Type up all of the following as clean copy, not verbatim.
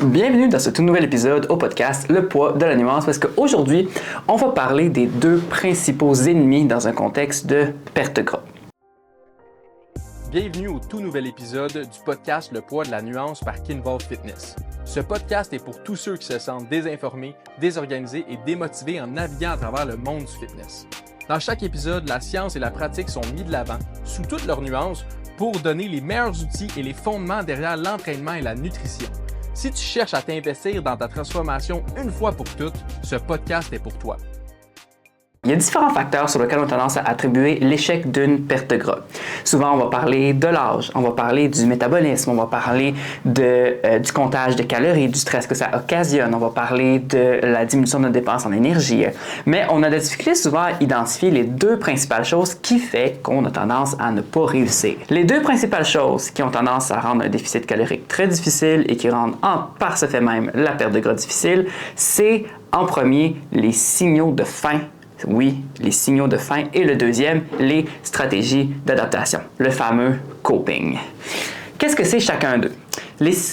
Bienvenue dans ce tout nouvel épisode au podcast Le poids de la nuance parce qu'aujourd'hui, on va parler des deux principaux ennemis dans un contexte de perte de gras. Bienvenue au tout nouvel épisode du podcast Le poids de la nuance par Kinvolve Fitness. Ce podcast est pour tous ceux qui se sentent désinformés, désorganisés et démotivés en naviguant à travers le monde du fitness. Dans chaque épisode, la science et la pratique sont mis de l'avant, sous toutes leurs nuances, pour donner les meilleurs outils et les fondements derrière l'entraînement et la nutrition. Si tu cherches à t'investir dans ta transformation une fois pour toutes, ce podcast est pour toi. Il y a différents facteurs sur lesquels on a tendance à attribuer l'échec d'une perte de gras. Souvent, on va parler de l'âge, on va parler du métabolisme, on va parler du comptage de calories, du stress que ça occasionne, on va parler de la diminution de nos dépenses en énergie. Mais on a des difficultés souvent à identifier les deux principales choses qui font qu'on a tendance à ne pas réussir. Les deux principales choses qui ont tendance à rendre un déficit calorique très difficile et qui rendent par ce fait même la perte de gras difficile, c'est en premier les signaux de faim. Oui, les signaux de faim. Et le deuxième, les stratégies d'adaptation, le fameux coping. Qu'est-ce que c'est chacun d'eux?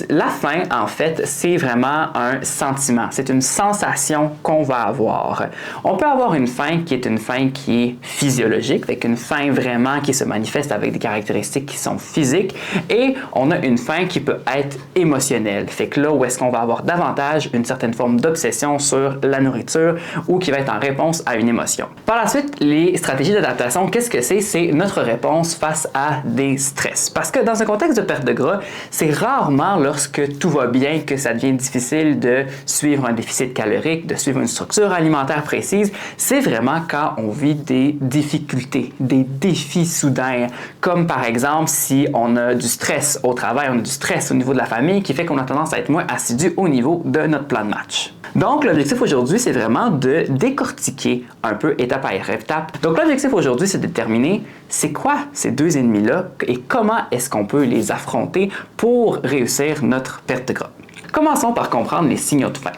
La faim, en fait, c'est vraiment un sentiment. C'est une sensation qu'on va avoir. On peut avoir une faim qui est une faim qui est physiologique, avec une faim vraiment qui se manifeste avec des caractéristiques qui sont physiques, et on a une faim qui peut être émotionnelle. Fait que là où est-ce qu'on va avoir davantage une certaine forme d'obsession sur la nourriture ou qui va être en réponse à une émotion. Par la suite, les stratégies d'adaptation, qu'est-ce que c'est? C'est notre réponse face à des stress. Parce que dans un contexte de perte de gras, c'est rarement lorsque tout va bien que ça devient difficile de suivre un déficit calorique, de suivre une structure alimentaire précise. C'est vraiment quand on vit des difficultés, des défis soudains, comme par exemple si on a du stress au travail, on a du stress au niveau de la famille qui fait qu'on a tendance à être moins assidu au niveau de notre plan de match. Donc, l'objectif aujourd'hui, c'est vraiment de décortiquer un peu étape par étape. Donc, l'objectif aujourd'hui, c'est de déterminer c'est quoi ces deux ennemis-là et comment est-ce qu'on peut les affronter pour réussir notre perte de gras. Commençons par comprendre les signaux de faim.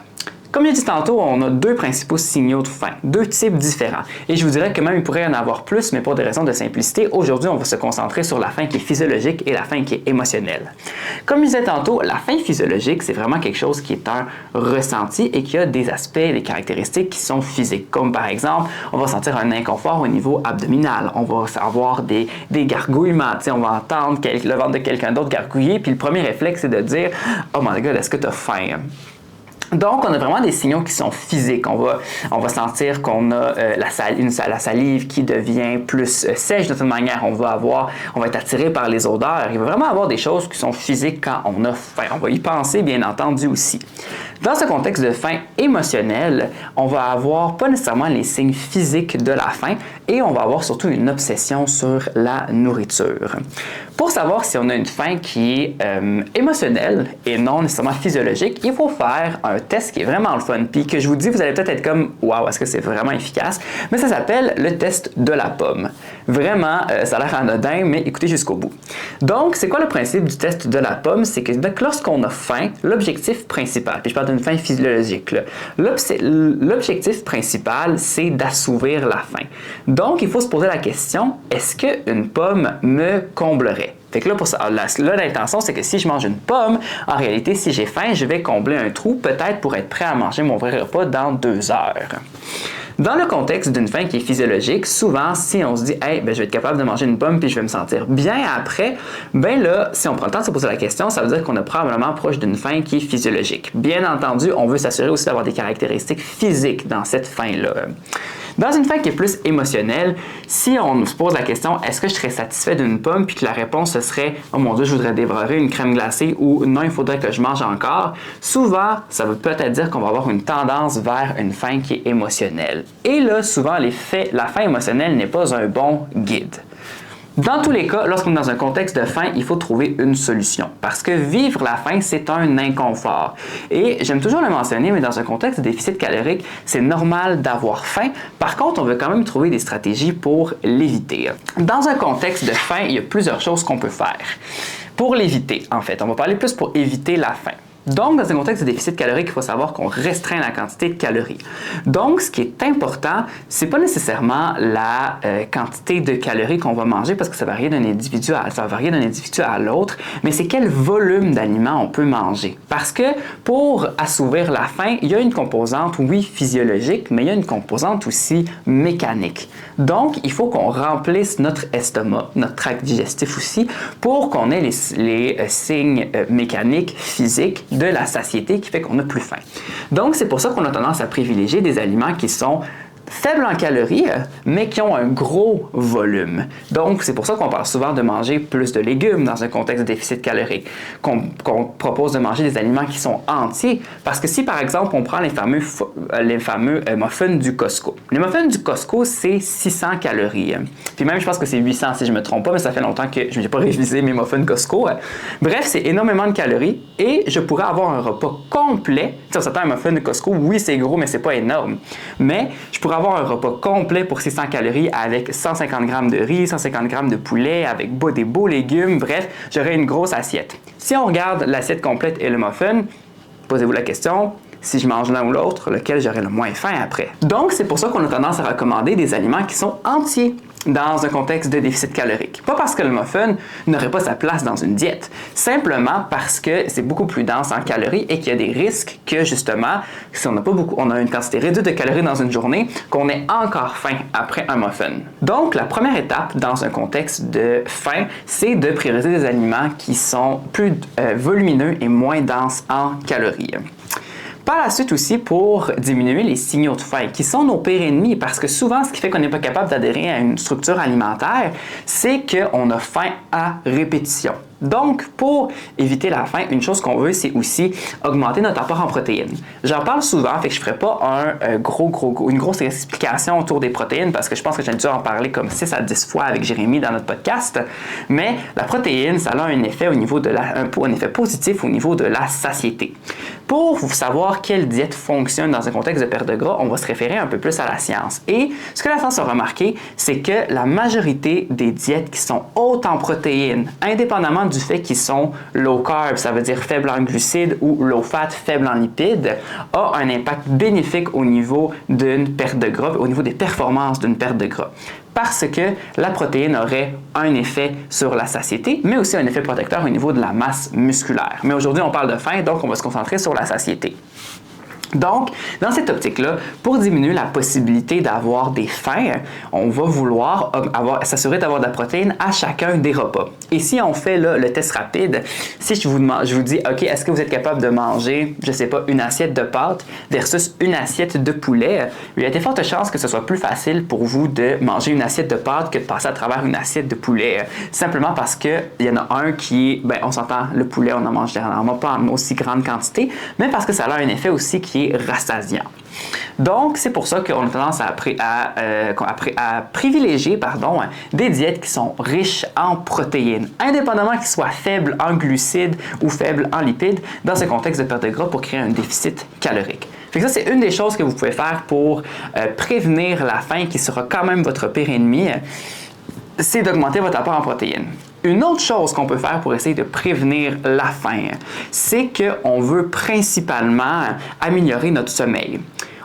Comme j'ai dit tantôt, on a deux principaux signaux de faim, deux types différents. Et je vous dirais que même il pourrait y en avoir plus, mais pour des raisons de simplicité, aujourd'hui, on va se concentrer sur la faim qui est physiologique et la faim qui est émotionnelle. Comme je disais tantôt, la faim physiologique, c'est vraiment quelque chose qui est un ressenti et qui a des aspects, des caractéristiques qui sont physiques. Comme par exemple, on va sentir un inconfort au niveau abdominal, on va avoir des gargouillements, on va entendre le ventre de quelqu'un d'autre gargouiller, puis le premier réflexe, c'est de dire « Oh my God, est-ce que tu as faim? » Donc, on a vraiment des signaux qui sont physiques. On va sentir qu'on a la salive qui devient plus sèche de toute manière. On va être attiré par les odeurs. Il va vraiment avoir des choses qui sont physiques quand on a faim. On va y penser, bien entendu, aussi. Dans ce contexte de faim émotionnelle, on va avoir pas nécessairement les signes physiques de la faim et on va avoir surtout une obsession sur la nourriture. Pour savoir si on a une faim qui est émotionnelle et non nécessairement physiologique, il faut faire un test qui est vraiment le fun, puis que je vous dis, vous allez peut-être être comme « Wow, est-ce que c'est vraiment efficace? » Mais ça s'appelle le test de la pomme. Vraiment, ça a l'air anodin, mais écoutez jusqu'au bout. Donc, c'est quoi le principe du test de la pomme? C'est que lorsqu'on a faim, l'objectif principal, puis je parle d'une faim physiologique, l'objectif principal, c'est d'assouvir la faim. Donc, il faut se poser la question, est-ce qu'une pomme me comblerait? Fait que là, l'intention, c'est que si je mange une pomme, en réalité, si j'ai faim, je vais combler un trou, peut-être pour être prêt à manger mon vrai repas dans 2 heures. Dans le contexte d'une faim qui est physiologique, souvent, si on se dit « Hey, je vais être capable de manger une pomme puis je vais me sentir bien après », ben là, si on prend le temps de se poser la question, ça veut dire qu'on est probablement proche d'une faim qui est physiologique. Bien entendu, on veut s'assurer aussi d'avoir des caractéristiques physiques dans cette faim-là. Dans une faim qui est plus émotionnelle, si on se pose la question « Est-ce que je serais satisfait d'une pomme? » puis que la réponse ce serait « Oh mon Dieu, je voudrais dévorer une crème glacée » ou « Non, il faudrait que je mange encore », souvent, ça veut peut-être dire qu'on va avoir une tendance vers une faim qui est émotionnelle. Et là, souvent, la faim émotionnelle n'est pas un bon guide. Dans tous les cas, lorsqu'on est dans un contexte de faim, il faut trouver une solution. Parce que vivre la faim, c'est un inconfort. Et j'aime toujours le mentionner, mais dans un contexte de déficit calorique, c'est normal d'avoir faim. Par contre, on veut quand même trouver des stratégies pour l'éviter. Dans un contexte de faim, il y a plusieurs choses qu'on peut faire. Pour l'éviter, en fait, on va parler plus pour éviter la faim. Donc, dans un contexte de déficit calorique, il faut savoir qu'on restreint la quantité de calories. Donc, ce qui est important, c'est pas nécessairement la quantité de calories qu'on va manger parce que ça va varier d'un individu à l'autre, mais c'est quel volume d'aliments on peut manger. Parce que pour assouvir la faim, il y a une composante, oui, physiologique, mais il y a une composante aussi mécanique. Donc, il faut qu'on remplisse notre estomac, notre tract digestif aussi, pour qu'on ait les signes mécaniques, physiques de la satiété qui fait qu'on n'a plus faim. Donc, c'est pour ça qu'on a tendance à privilégier des aliments qui sont faibles en calories, mais qui ont un gros volume. Donc, c'est pour ça qu'on parle souvent de manger plus de légumes dans un contexte de déficit calorique, qu'on propose de manger des aliments qui sont entiers, parce que si, par exemple, on prend les fameux muffins du Costco. Les muffins du Costco, c'est 600 calories. Puis même, je pense que c'est 800 si je ne me trompe pas, mais ça fait longtemps que je n'ai pas révisé mes muffins Costco. Bref, c'est énormément de calories et je pourrais avoir un repas complet. Si on s'attend à un muffin de Costco, oui, c'est gros, mais c'est pas énorme. Mais je pourrais avoir un repas complet pour 600 calories avec 150 g de riz, 150 g de poulet, avec des beaux légumes, bref, j'aurais une grosse assiette. Si on regarde l'assiette complète et le muffin, posez-vous la question, si je mange l'un ou l'autre, lequel j'aurai le moins faim après? Donc, c'est pour ça qu'on a tendance à recommander des aliments qui sont entiers dans un contexte de déficit calorique. Pas parce que le muffin n'aurait pas sa place dans une diète, simplement parce que c'est beaucoup plus dense en calories et qu'il y a des risques que, justement, si on a une quantité réduite de calories dans une journée, qu'on ait encore faim après un muffin. Donc, la première étape dans un contexte de faim, c'est de prioriser des aliments qui sont plus volumineux et moins denses en calories. Par la suite aussi, pour diminuer les signaux de faim, qui sont nos pires ennemis, parce que souvent, ce qui fait qu'on n'est pas capable d'adhérer à une structure alimentaire, c'est qu'on a faim à répétition. Donc, pour éviter la faim, une chose qu'on veut, c'est aussi augmenter notre apport en protéines. J'en parle souvent, fait que je ne ferai pas une grosse explication autour des protéines parce que je pense que j'ai dû en parler comme 6 à 10 fois avec Jérémy dans notre podcast. Mais la protéine, ça a un effet un effet positif au niveau de la satiété. Pour vous savoir quelle diète fonctionne dans un contexte de perte de gras, on va se référer un peu plus à la science. Et ce que la science a remarqué, c'est que la majorité des diètes qui sont hautes en protéines, indépendamment du fait qu'ils sont low carb, ça veut dire faible en glucides, ou low fat, faible en lipides, a un impact bénéfique au niveau d'une perte de gras, au niveau des performances d'une perte de gras. Parce que la protéine aurait un effet sur la satiété, mais aussi un effet protecteur au niveau de la masse musculaire. Mais aujourd'hui, on parle de faim, donc on va se concentrer sur la satiété. Donc, dans cette optique-là, pour diminuer la possibilité d'avoir des faims, on va vouloir s'assurer d'avoir de la protéine à chacun des repas. Et si on fait là, le test rapide, si je vous dis, OK, est-ce que vous êtes capable de manger, je ne sais pas, une assiette de pâtes versus une assiette de poulet, il y a de fortes chances que ce soit plus facile pour vous de manger une assiette de pâtes que de passer à travers une assiette de poulet. Simplement parce qu'il y en a un qui, on s'entend, le poulet, on en mange généralement pas en aussi grande quantité, mais parce que ça a un effet aussi qui est rassasiant. Donc, c'est pour ça qu'on a tendance à privilégier des diètes qui sont riches en protéines, indépendamment qu'ils soient faibles en glucides ou faibles en lipides, dans ce contexte de perte de gras pour créer un déficit calorique. Fait que ça, c'est une des choses que vous pouvez faire pour prévenir la faim, qui sera quand même votre pire ennemi, c'est d'augmenter votre apport en protéines. Une autre chose qu'on peut faire pour essayer de prévenir la faim, c'est qu'on veut principalement améliorer notre sommeil.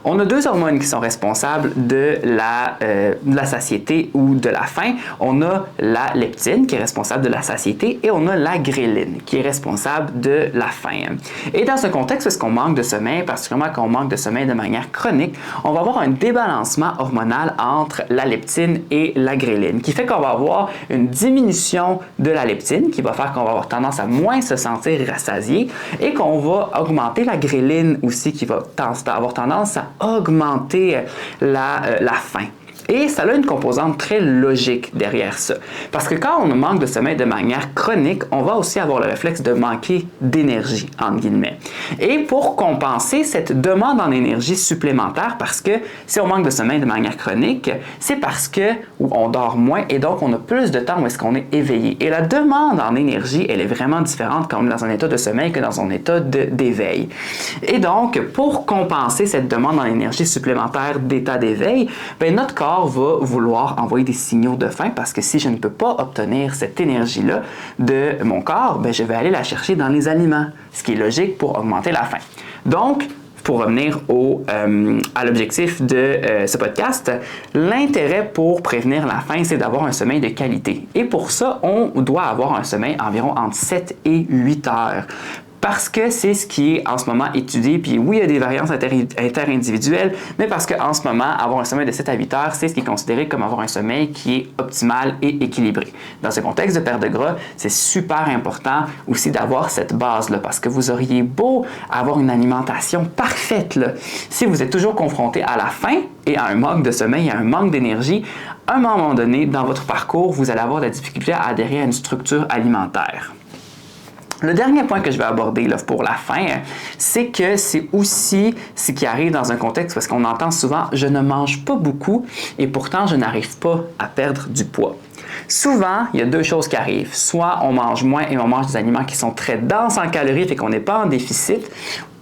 On a 2 hormones qui sont responsables de la satiété ou de la faim. On a la leptine qui est responsable de la satiété et on a la gréline qui est responsable de la faim. Et dans ce contexte, parce qu'on manque de sommeil, particulièrement quand on manque de sommeil de manière chronique, on va avoir un débalancement hormonal entre la leptine et la gréline qui fait qu'on va avoir une diminution de la leptine qui va faire qu'on va avoir tendance à moins se sentir rassasié et qu'on va augmenter la gréline aussi qui va avoir tendance à augmenter la faim. Et ça a une composante très logique derrière ça. Parce que quand on manque de sommeil de manière chronique, on va aussi avoir le réflexe de manquer d'énergie, entre guillemets. Et pour compenser cette demande en énergie supplémentaire, parce que si on manque de sommeil de manière chronique, c'est parce que on dort moins et donc on a plus de temps où est-ce qu'on est éveillé. Et la demande en énergie, elle est vraiment différente quand on est dans un état de sommeil que dans un état d'éveil. Et donc, pour compenser cette demande en énergie supplémentaire d'état d'éveil, notre corps corps va vouloir envoyer des signaux de faim parce que si je ne peux pas obtenir cette énergie-là de mon corps, ben, je vais aller la chercher dans les aliments, ce qui est logique pour augmenter la faim. Donc, pour revenir à l'objectif de ce podcast, l'intérêt pour prévenir la faim, c'est d'avoir un sommeil de qualité. Et pour ça, on doit avoir un sommeil environ entre 7 et 8 heures. Parce que c'est ce qui est en ce moment étudié, puis oui, il y a des variances interindividuelles, mais parce qu'en ce moment, avoir un sommeil de 7 à 8 heures, c'est ce qui est considéré comme avoir un sommeil qui est optimal et équilibré. Dans ce contexte de perte de gras, c'est super important aussi d'avoir cette base-là, parce que vous auriez beau avoir une alimentation parfaite, là, si vous êtes toujours confronté à la faim et à un manque de sommeil, à un manque d'énergie, à un moment donné, dans votre parcours, vous allez avoir de la difficulté à adhérer à une structure alimentaire. Le dernier point que je vais aborder là, pour la faim, c'est que c'est aussi ce qui arrive dans un contexte parce qu'on entend souvent « je ne mange pas beaucoup et pourtant je n'arrive pas à perdre du poids ». Souvent, il y a deux choses qui arrivent. Soit on mange moins et on mange des aliments qui sont très denses en calories et qu'on n'est pas en déficit,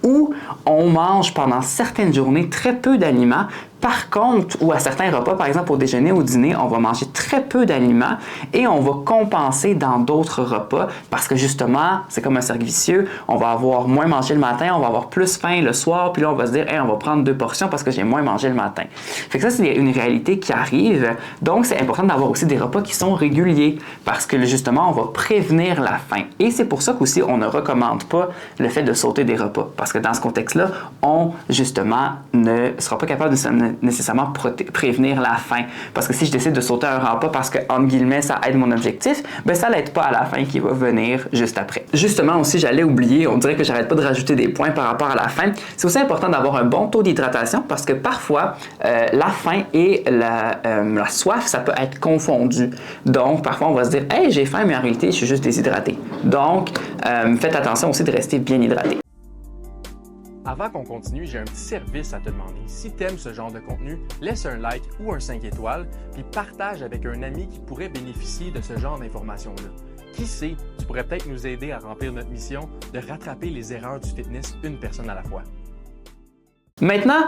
ou on mange pendant certaines journées très peu d'aliments. Par contre, ou à certains repas, par exemple au déjeuner ou au dîner, on va manger très peu d'aliments et on va compenser dans d'autres repas parce que justement, c'est comme un cercle vicieux. On va avoir moins mangé le matin, on va avoir plus faim le soir, puis là on va se dire hey, on va prendre 2 portions parce que j'ai moins mangé le matin. Fait que ça, c'est une réalité qui arrive. Donc, c'est important d'avoir aussi des repas qui sont réguliers parce que justement, on va prévenir la faim. Et c'est pour ça qu'aussi, on ne recommande pas le fait de sauter des repas parce que dans ce contexte-là, on justement ne sera pas capable de nécessairement prévenir la faim. Parce que si je décide de sauter un repas parce que, entre guillemets, ça aide mon objectif, ben ça l'aide pas à la faim qui va venir juste après. Justement aussi, j'allais oublier, on dirait que j'arrête pas de rajouter des points par rapport à la faim. C'est aussi important d'avoir un bon taux d'hydratation parce que parfois, la faim et la soif, ça peut être confondu. Donc, parfois, on va se dire « Hey, j'ai faim, mais en réalité, je suis juste déshydraté. » Donc, faites attention aussi de rester bien hydraté. Avant qu'on continue, j'ai un petit service à te demander. Si tu aimes ce genre de contenu, laisse un like ou un 5 étoiles, puis partage avec un ami qui pourrait bénéficier de ce genre d'informations-là. Qui sait, tu pourrais peut-être nous aider à remplir notre mission de rattraper les erreurs du fitness une personne à la fois. Maintenant,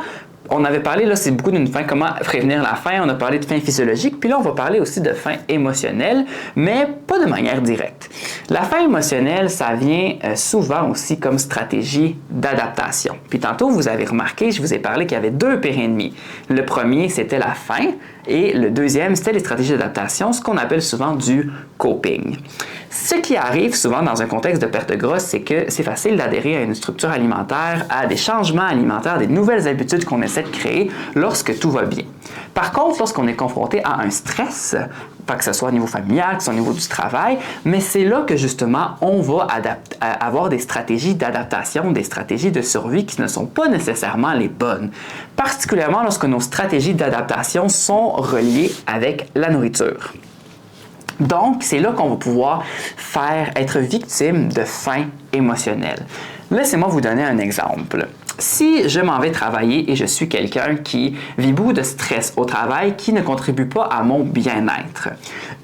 on avait parlé, là, c'est beaucoup d'une faim, comment prévenir la faim, on a parlé de faim physiologique, puis là, on va parler aussi de faim émotionnelle, mais pas de manière directe. La faim émotionnelle, ça vient souvent aussi comme stratégie d'adaptation. Puis tantôt, vous avez remarqué, je vous ai parlé qu'il y avait 2 pires ennemis. Le premier, c'était la faim, et le deuxième, c'était les stratégies d'adaptation, ce qu'on appelle souvent du coping. Ce qui arrive souvent dans un contexte de perte de gras, c'est que c'est facile d'adhérer à une structure alimentaire, à des changements alimentaires, des nouvelles habitudes qu'on essaie de créer lorsque tout va bien. Par contre, lorsqu'on est confronté à un stress, pas que ce soit au niveau familial, que ce soit au niveau du travail, mais c'est là que justement on va avoir des stratégies d'adaptation, des stratégies de survie qui ne sont pas nécessairement les bonnes. Particulièrement lorsque nos stratégies d'adaptation sont reliées avec la nourriture. Donc, c'est là qu'on va pouvoir être victime de faim émotionnelle. Laissez-moi vous donner un exemple. Si je m'en vais travailler et je suis quelqu'un qui vit beaucoup de stress au travail qui ne contribue pas à mon bien-être,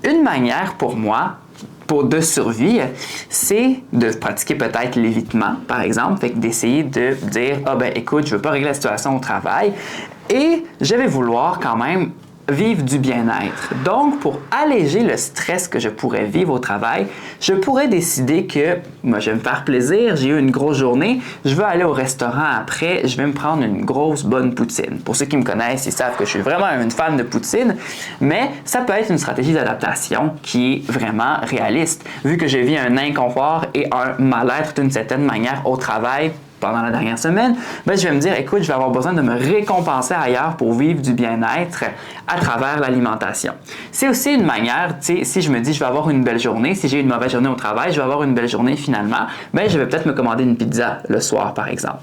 une manière pour moi de survie, c'est de pratiquer peut-être l'évitement, par exemple, fait que d'essayer de dire « Ah ben écoute, je ne veux pas régler la situation au travail et je vais vouloir quand même vivre du bien-être. » Donc, pour alléger le stress que je pourrais vivre au travail, je pourrais décider que moi, je vais me faire plaisir, j'ai eu une grosse journée, je veux aller au restaurant après, je vais me prendre une grosse bonne poutine. Pour ceux qui me connaissent, ils savent que je suis vraiment une fan de poutine, mais ça peut être une stratégie d'adaptation qui est vraiment réaliste. Vu que je vis un inconfort et un mal-être d'une certaine manière au travail, pendant la dernière semaine, ben, je vais me dire, écoute, je vais avoir besoin de me récompenser ailleurs pour vivre du bien-être à travers l'alimentation. C'est aussi une manière, tu sais, si je me dis, je vais avoir une belle journée, si j'ai eu une mauvaise journée au travail, je vais avoir une belle journée finalement, ben, je vais peut-être me commander une pizza le soir, par exemple.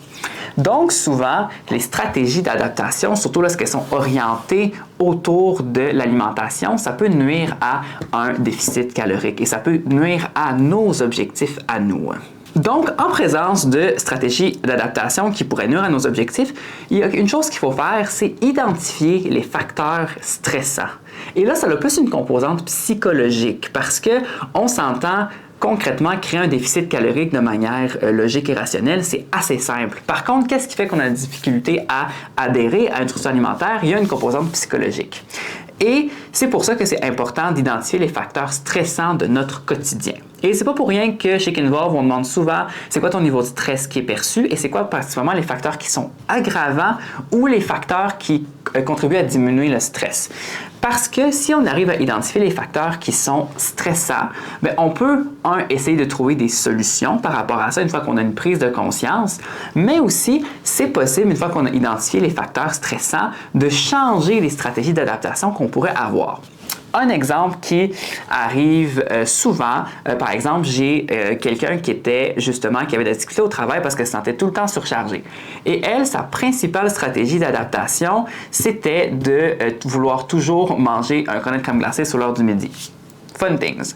Donc, souvent, les stratégies d'adaptation, surtout lorsqu'elles sont orientées autour de l'alimentation, ça peut nuire à un déficit calorique et ça peut nuire à nos objectifs à nous. Donc, en présence de stratégies d'adaptation qui pourraient nuire à nos objectifs, il y a une chose qu'il faut faire, c'est identifier les facteurs stressants. Et là, ça a plus une composante psychologique parce que on s'entend, Concrètement, créer un déficit calorique de manière logique et rationnelle, c'est assez simple. Par contre, qu'est-ce qui fait qu'on a la difficulté à adhérer à une structure alimentaire? Il y a une composante psychologique. Et c'est pour ça que c'est important d'identifier les facteurs stressants de notre quotidien. Et c'est pas pour rien que chez Kinvolve, on demande souvent c'est quoi ton niveau de stress qui est perçu et c'est quoi particulièrement les facteurs qui sont aggravants ou les facteurs qui contribuent à diminuer le stress. Parce que si on arrive à identifier les facteurs qui sont stressants, bien, on peut, essayer de trouver des solutions par rapport à ça une fois qu'on a une prise de conscience, mais aussi, c'est possible, une fois qu'on a identifié les facteurs stressants, de changer les stratégies d'adaptation qu'on pourrait avoir. Un exemple qui arrive souvent, par exemple, j'ai quelqu'un qui avait de la difficulté au travail parce qu'elle se sentait tout le temps surchargée. Et elle, sa principale stratégie d'adaptation, c'était de vouloir toujours manger un cornet de crème glacée sur l'heure du midi. Fun things.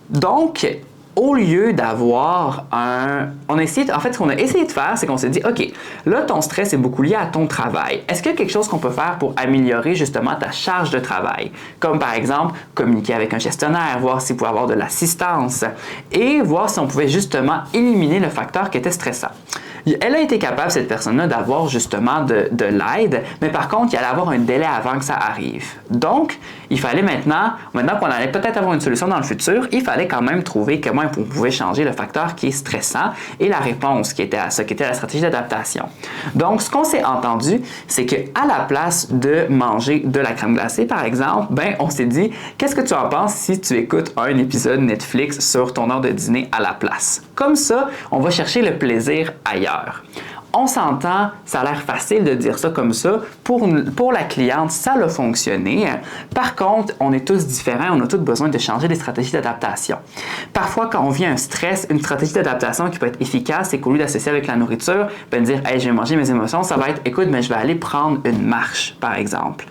Donc, au lieu d'avoir ce qu'on a essayé de faire, c'est qu'on s'est dit, OK, là, ton stress est beaucoup lié à ton travail. Est-ce qu'il y a quelque chose qu'on peut faire pour améliorer justement ta charge de travail? Comme par exemple, communiquer avec un gestionnaire, voir s'il pouvait avoir de l'assistance et voir si on pouvait justement éliminer le facteur qui était stressant. Elle a été capable, cette personne-là, d'avoir justement de l'aide, mais par contre, il allait avoir un délai avant que ça arrive. Donc, il fallait maintenant qu'on allait peut-être avoir une solution dans le futur, il fallait quand même trouver comment on pouvait changer le facteur qui est stressant et la réponse qui était à ça, qui était la stratégie d'adaptation. Donc, ce qu'on s'est entendu, c'est qu'à la place de manger de la crème glacée, par exemple, on s'est dit, qu'est-ce que tu en penses si tu écoutes un épisode Netflix sur ton heure de dîner à la place? Comme ça, on va chercher le plaisir ailleurs. On s'entend, ça a l'air facile de dire ça comme ça. Pour la cliente, ça a fonctionné. Par contre, on est tous différents, on a tous besoin de changer des stratégies d'adaptation. Parfois, quand on vit un stress, une stratégie d'adaptation qui peut être efficace, c'est qu'au lieu d'associer avec la nourriture, de dire hey, « je vais manger mes émotions », ça va être « écoute, mais je vais aller prendre une marche », par exemple.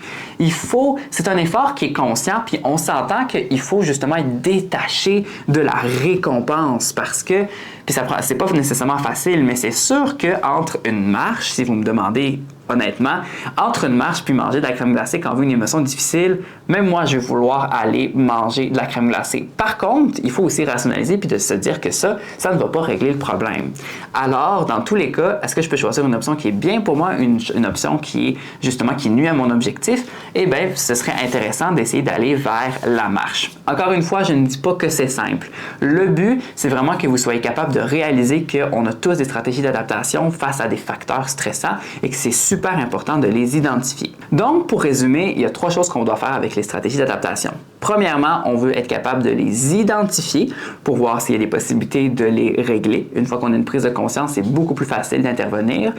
C'est un effort qui est conscient, puis on s'entend qu'il faut justement être détaché de la récompense parce que, puis c'est pas nécessairement facile, mais c'est sûr qu'entre une marche, si vous me demandez honnêtement, entre une marche puis manger de la crème glacée quand on vit une émotion difficile, même moi, je vais vouloir aller manger de la crème glacée. Par contre, il faut aussi rationaliser puis de se dire que ça ne va pas régler le problème. Alors, dans tous les cas, est-ce que je peux choisir une option qui est bien pour moi, une option qui est justement qui nuit à mon objectif? Eh bien, ce serait intéressant d'essayer d'aller vers la marche. Encore une fois, je ne dis pas que c'est simple. Le but, c'est vraiment que vous soyez capable de réaliser qu'on a tous des stratégies d'adaptation face à des facteurs stressants et que c'est super important de les identifier. Donc, pour résumer, il y a 3 choses qu'on doit faire avec les stratégies d'adaptation. Premièrement, on veut être capable de les identifier pour voir s'il y a des possibilités de les régler. Une fois qu'on a une prise de conscience, c'est beaucoup plus facile d'intervenir.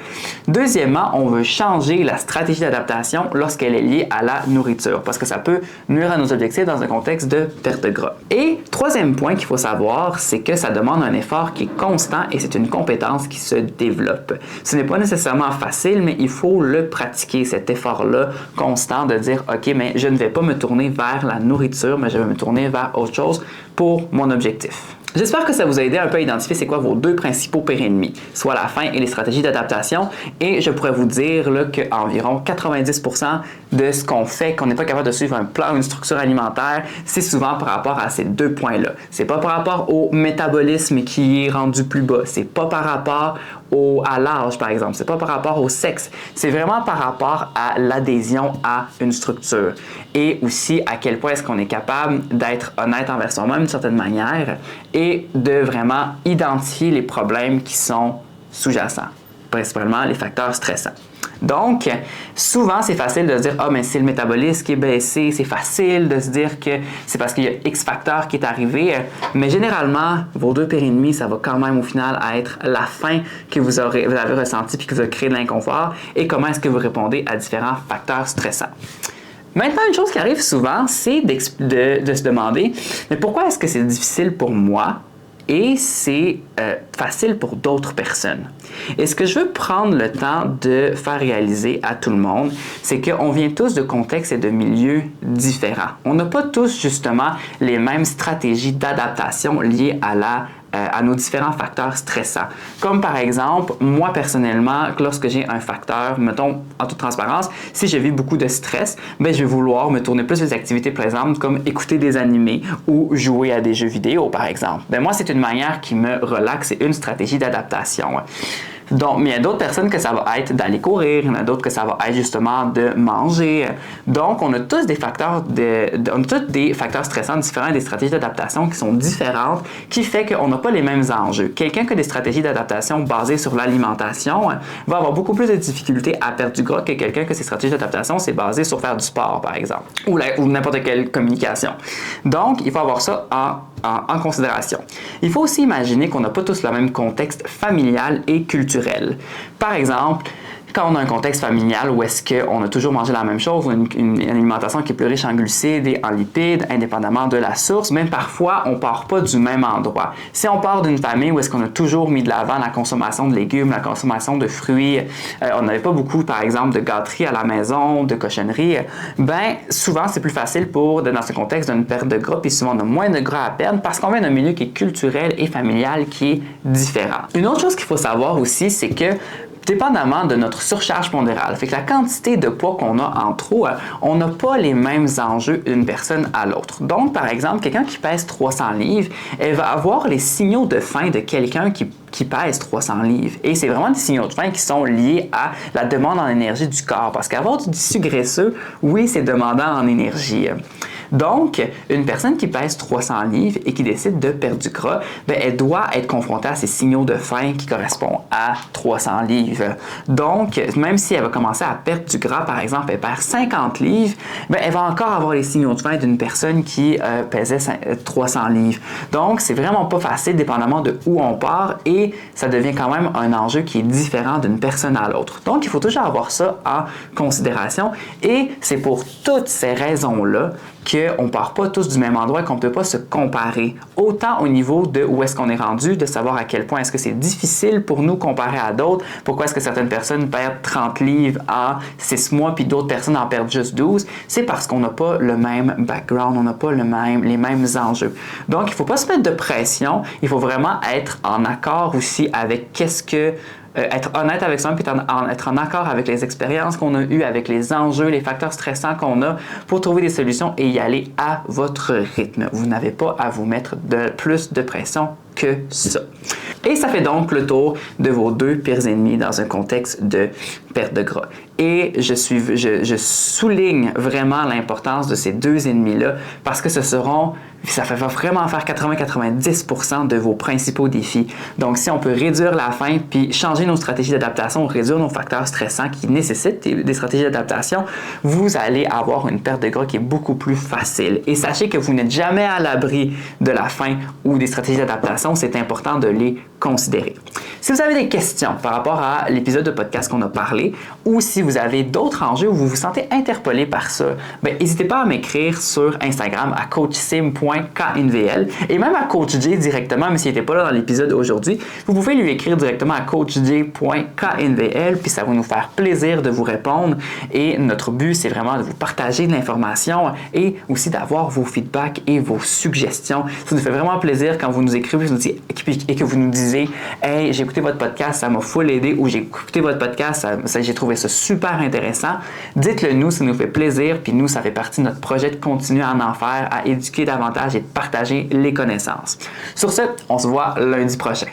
Deuxièmement, on veut changer la stratégie d'adaptation lorsqu'elle est liée à la nourriture parce que ça peut nuire à nos objectifs dans un contexte de perte de gras. Et troisième point qu'il faut savoir, c'est que ça demande un effort qui est constant et c'est une compétence qui se développe. Ce n'est pas nécessairement facile, mais il faut le pratiquer, cet effort-là constant de dire « OK, mais je ne vais pas me tourner vers la nourriture, mais je vais me tourner vers autre chose pour mon objectif. » J'espère que ça vous a aidé un peu à identifier c'est quoi vos 2 principaux pires ennemis, soit la faim et les stratégies d'adaptation. Et je pourrais vous dire qu'environ 90% de ce qu'on fait, qu'on n'est pas capable de suivre un plan ou une structure alimentaire, c'est souvent par rapport à ces 2 points-là. C'est pas par rapport au métabolisme qui est rendu plus bas, c'est pas par rapport à l'âge, par exemple. C'est pas par rapport au sexe. C'est vraiment par rapport à l'adhésion à une structure. Et aussi à quel point est-ce qu'on est capable d'être honnête envers soi-même d'une certaine manière et de vraiment identifier les problèmes qui sont sous-jacents, principalement les facteurs stressants. Donc, souvent, c'est facile de se dire « Ah, mais c'est le métabolisme qui est baissé. » C'est facile de se dire que c'est parce qu'il y a X facteur qui est arrivé. Mais généralement, vos 2 pires ennemis, ça va quand même au final être la faim que vous avez ressenti puis qui vous a créé de l'inconfort et comment est-ce que vous répondez à différents facteurs stressants. Maintenant, une chose qui arrive souvent, c'est de se demander « Mais pourquoi est-ce que c'est difficile pour moi? » Et c'est facile pour d'autres personnes. Et ce que je veux prendre le temps de faire réaliser à tout le monde, c'est qu'on vient tous de contextes et de milieux différents. On n'a pas tous justement les mêmes stratégies d'adaptation liées à la à nos différents facteurs stressants. Comme par exemple, moi personnellement, lorsque j'ai un facteur, mettons en toute transparence, si je vis beaucoup de stress, ben, je vais vouloir me tourner plus vers des activités plaisantes comme écouter des animés ou jouer à des jeux vidéo par exemple. Ben, moi, c'est une manière qui me relaxe, c'est une stratégie d'adaptation. Donc, mais il y a d'autres personnes que ça va être d'aller courir, il y en a d'autres que ça va être justement de manger. Donc, on a tous des facteurs stressants différents, des stratégies d'adaptation qui sont différentes, qui fait qu'on n'a pas les mêmes enjeux. Quelqu'un qui a des stratégies d'adaptation basées sur l'alimentation va avoir beaucoup plus de difficultés à perdre du gras que quelqu'un que ses stratégies d'adaptation c'est basé sur faire du sport, par exemple, ou n'importe quelle communication. Donc, il faut avoir ça en considération. Il faut aussi imaginer qu'on n'a pas tous le même contexte familial et culturel. Par exemple, quand on a un contexte familial où est-ce qu'on a toujours mangé la même chose, ou une alimentation qui est plus riche en glucides et en lipides, indépendamment de la source, même parfois, on ne part pas du même endroit. Si on part d'une famille où est-ce qu'on a toujours mis de l'avant la consommation de légumes, la consommation de fruits, on n'avait pas beaucoup, par exemple, de gâteries à la maison, de cochonneries, ben souvent, c'est plus facile dans ce contexte d'une perte de gras, puis souvent, on a moins de gras à perdre parce qu'on vient d'un milieu qui est culturel et familial qui est différent. Une autre chose qu'il faut savoir aussi, c'est que dépendamment de notre surcharge pondérale, fait que la quantité de poids qu'on a en trop, on n'a pas les mêmes enjeux d'une personne à l'autre. Donc, par exemple, quelqu'un qui pèse 300 livres, elle va avoir les signaux de faim de quelqu'un qui pèse 300 livres. Et c'est vraiment des signaux de faim qui sont liés à la demande en énergie du corps. Parce qu'avoir du tissu graisseux, oui, c'est demandant en énergie. Donc, une personne qui pèse 300 livres et qui décide de perdre du gras, bien, elle doit être confrontée à ces signaux de faim qui correspondent à 300 livres. Donc, même si elle va commencer à perdre du gras, par exemple, elle perd 50 livres, bien, elle va encore avoir les signaux de faim d'une personne qui pesait 300 livres. Donc, c'est vraiment pas facile, dépendamment de où on part, et ça devient quand même un enjeu qui est différent d'une personne à l'autre. Donc, il faut toujours avoir ça en considération, et c'est pour toutes ces raisons-là qu'on ne part pas tous du même endroit et qu'on ne peut pas se comparer. Autant au niveau de où est-ce qu'on est rendu, de savoir à quel point est-ce que c'est difficile pour nous comparé à d'autres, pourquoi est-ce que certaines personnes perdent 30 livres en 6 mois puis d'autres personnes en perdent juste 12, c'est parce qu'on n'a pas le même background, on n'a pas les mêmes enjeux. Donc, il ne faut pas se mettre de pression, il faut vraiment être en accord aussi avec être honnête avec soi, puis être en accord avec les expériences qu'on a eues, avec les enjeux, les facteurs stressants qu'on a pour trouver des solutions et y aller à votre rythme. Vous n'avez pas à vous mettre plus de pression que ça. Et ça fait donc le tour de vos 2 pires ennemis dans un contexte de perte de gras. Et je souligne vraiment l'importance de ces 2 ennemis-là parce que ça va vraiment faire 80-90% de vos principaux défis. Donc, si on peut réduire la faim puis changer nos stratégies d'adaptation, réduire nos facteurs stressants qui nécessitent des stratégies d'adaptation, vous allez avoir une perte de gras qui est beaucoup plus facile. Et sachez que vous n'êtes jamais à l'abri de la faim ou des stratégies d'adaptation, c'est important de les considérer. Si vous avez des questions par rapport à l'épisode de podcast qu'on a parlé ou si vous avez d'autres enjeux où vous vous sentez interpellé par ça, n'hésitez pas à m'écrire sur Instagram à coachsim.knvl et même à coachj directement, mais s'il n'était pas là dans l'épisode aujourd'hui, vous pouvez lui écrire directement à coachj.knvl puis ça va nous faire plaisir de vous répondre et notre but, c'est vraiment de vous partager de l'information et aussi d'avoir vos feedbacks et vos suggestions. Ça nous fait vraiment plaisir quand vous nous écrivez et que vous nous disiez « Hey, j'ai écouté votre podcast, ça m'a full aidé » ou « J'ai écouté votre podcast, j'ai trouvé ça super intéressant », dites-le nous, ça nous fait plaisir, puis nous, ça fait partie de notre projet de continuer à en faire, à éduquer davantage et de partager les connaissances. Sur ce, on se voit lundi prochain.